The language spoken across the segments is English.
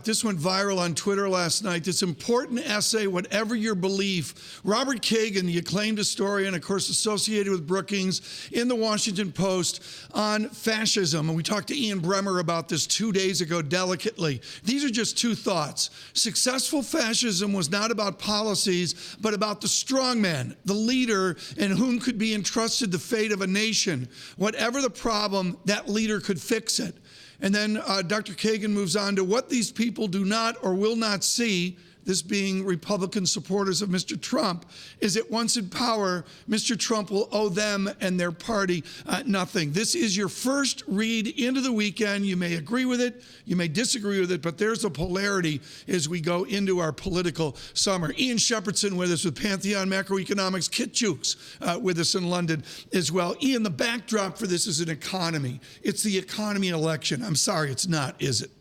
This went viral on Twitter last night. This important essay, Whatever Your Belief. Robert Kagan, the acclaimed historian, of course, associated with Brookings, in the Washington Post on fascism. And we talked to Ian Bremmer about this 2 days ago delicately. These are just two thoughts. Successful fascism was not about policies, but about the strongman, the leader, in whom could be entrusted the fate of a nation. Whatever the problem, that leader could fix it. And then Dr. Kagan moves on to what these people do not or will not see, this being Republican supporters of Mr. Trump, is that once in power, Mr. Trump will owe them and their party nothing. This is your first read into the weekend. You may agree with it, you may disagree with it, but there's a polarity as we go into our political summer. Ian Shepherdson with us with Pantheon Macroeconomics, Kit Juckes with us in London as well. Ian, the backdrop for this is an economy. It's the economy election. I'm sorry, it's not, is it?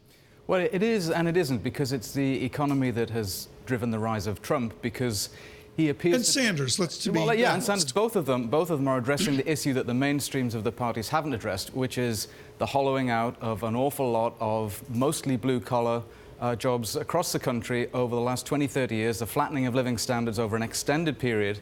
Well, it is and it isn't, because it's the economy that has driven the rise of Trump, because he appears and Sanders, let's to be well, yeah, honest. and Sanders, both of them are addressing the issue that the mainstreams of the parties haven't addressed, which is the hollowing out of an awful lot of mostly blue-collar jobs across the country over the last 20, 30 years, the flattening of living standards over an extended period,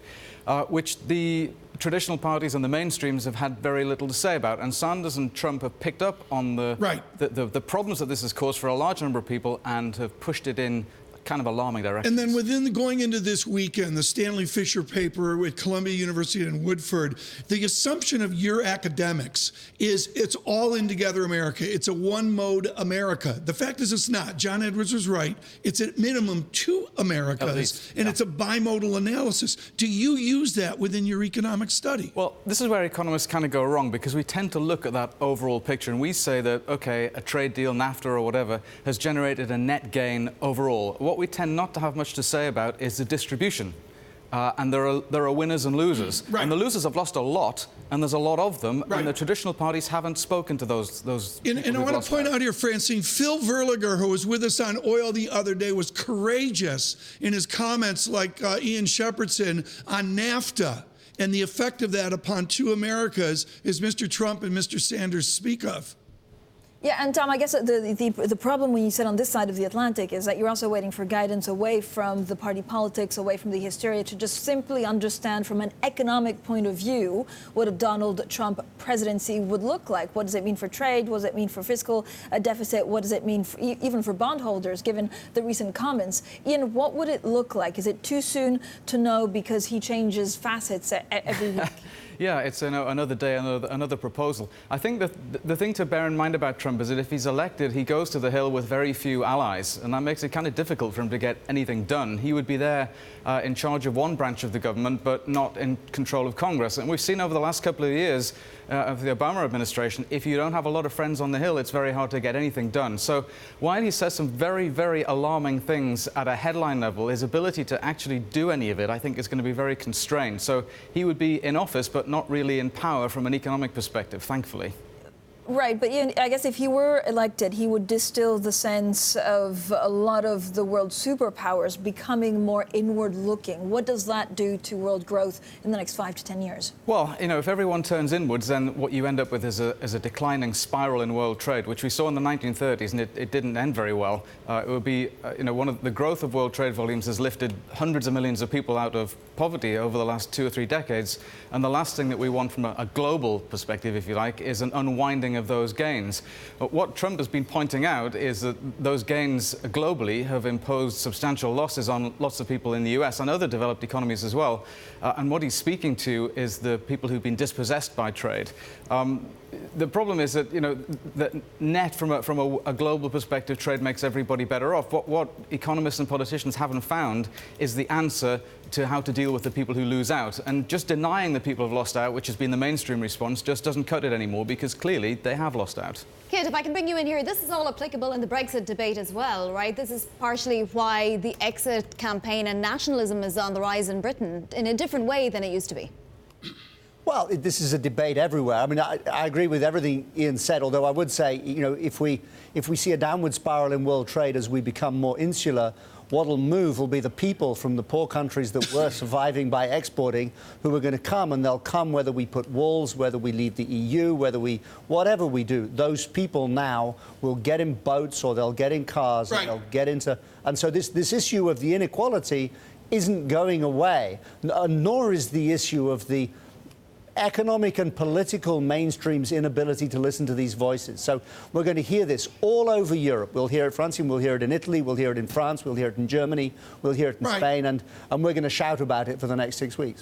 which the traditional parties and the mainstreams have had very little to say about. And Sanders and Trump have picked up on the problems that this has caused for a large number of people and have pushed it in kind of alarming directions. And then going into this weekend, the Stanley Fisher paper with Columbia University and Woodford, the assumption of your academics is it's all in together America. It's a one-mode America. The fact is it's not. John Edwards was right. It's at minimum two Americas, and it's a bimodal analysis. Do you use that within your economic study? Well, this is where economists kind of go wrong, because we tend to look at that overall picture and we say that, okay, a trade deal, NAFTA or whatever, has generated a net gain overall. What we tend not to have much to say about is the distribution. And there are winners and losers. Right. And the losers have lost a lot, and there's a lot of them, and the traditional parties haven't spoken to those And I want to point out here, Francine, Phil Verliger, who was with us on oil the other day, was courageous in his comments, like Ian Shepherdson, on NAFTA and the effect of that upon two Americas, as Mr. Trump and Mr. Sanders speak of. Yeah, and Tom, I guess the problem when you sit on this side of the Atlantic is that you're also waiting for guidance away from the party politics, away from the hysteria, to just simply understand from an economic point of view what a Donald Trump presidency would look like. What does it mean for trade? What does it mean for fiscal deficit? What does it mean for, even for bondholders, given the recent comments? Ian, what would it look like? Is it too soon to know because he changes facets every week? Yeah, it's another day, another proposal. I think that the thing to bear in mind about Trump is that if he's elected, he goes to the Hill with very few allies, and that makes it kind of difficult for him to get anything done. He would be there in charge of one branch of the government, but not in control of Congress. And we've seen over the last couple of years of the Obama administration, if you don't have a lot of friends on the Hill, it's very hard to get anything done. So while he says some very, very alarming things at a headline level, his ability to actually do any of it, I think, is going to be very constrained. So he would be in office, but not really in power from an economic perspective, thankfully. Right, but Ian, I guess if he were elected, he would distill the sense of a lot of the world's superpowers becoming more inward-looking. What does that do to world growth in the next 5 to 10 years? Well, you know, if everyone turns inwards, then what you end up with is a declining spiral in world trade, which we saw in the 1930s, and it didn't end very well. It would be, you know, the growth of world trade volumes has lifted hundreds of millions of people out of poverty over the last 2 or 3 decades, and the last thing that we want from a global perspective, if you like, is an unwinding of those gains. But what Trump has been pointing out is that those gains globally have imposed substantial losses on lots of people in the US and other developed economies as well. And what he's speaking to is the people who've been dispossessed by trade. The problem is that, you know, that net from a global perspective, trade makes everybody better off. What economists and politicians haven't found is the answer to how to deal with the people who lose out. And just denying the people have lost out, which has been the mainstream response, just doesn't cut it anymore, because clearly they have lost out. Kit, if I can bring you in here, this is all applicable in the Brexit debate as well, right? This is partially why the exit campaign and nationalism is on the rise in Britain in a different way than it used to be. Well, this is a debate everywhere. I mean, I agree with everything Ian said, although I would say, you know, if we see a downward spiral in world trade as we become more insular, what'll move will be the people from the poor countries that were surviving by exporting who are going to come, and they'll come whether we put walls, whether we leave the EU, whatever we do. Those people now will get in boats or they'll get in cars and they'll get into... And so this issue of the inequality isn't going away, nor is the issue of the economic and political mainstream's inability to listen to these voices. So we're going to hear this all over Europe. We'll hear it in France, we'll hear it in Italy, we'll hear it in France, we'll hear it in Germany, we'll hear it in Spain, and we're going to shout about it for the next 6 weeks.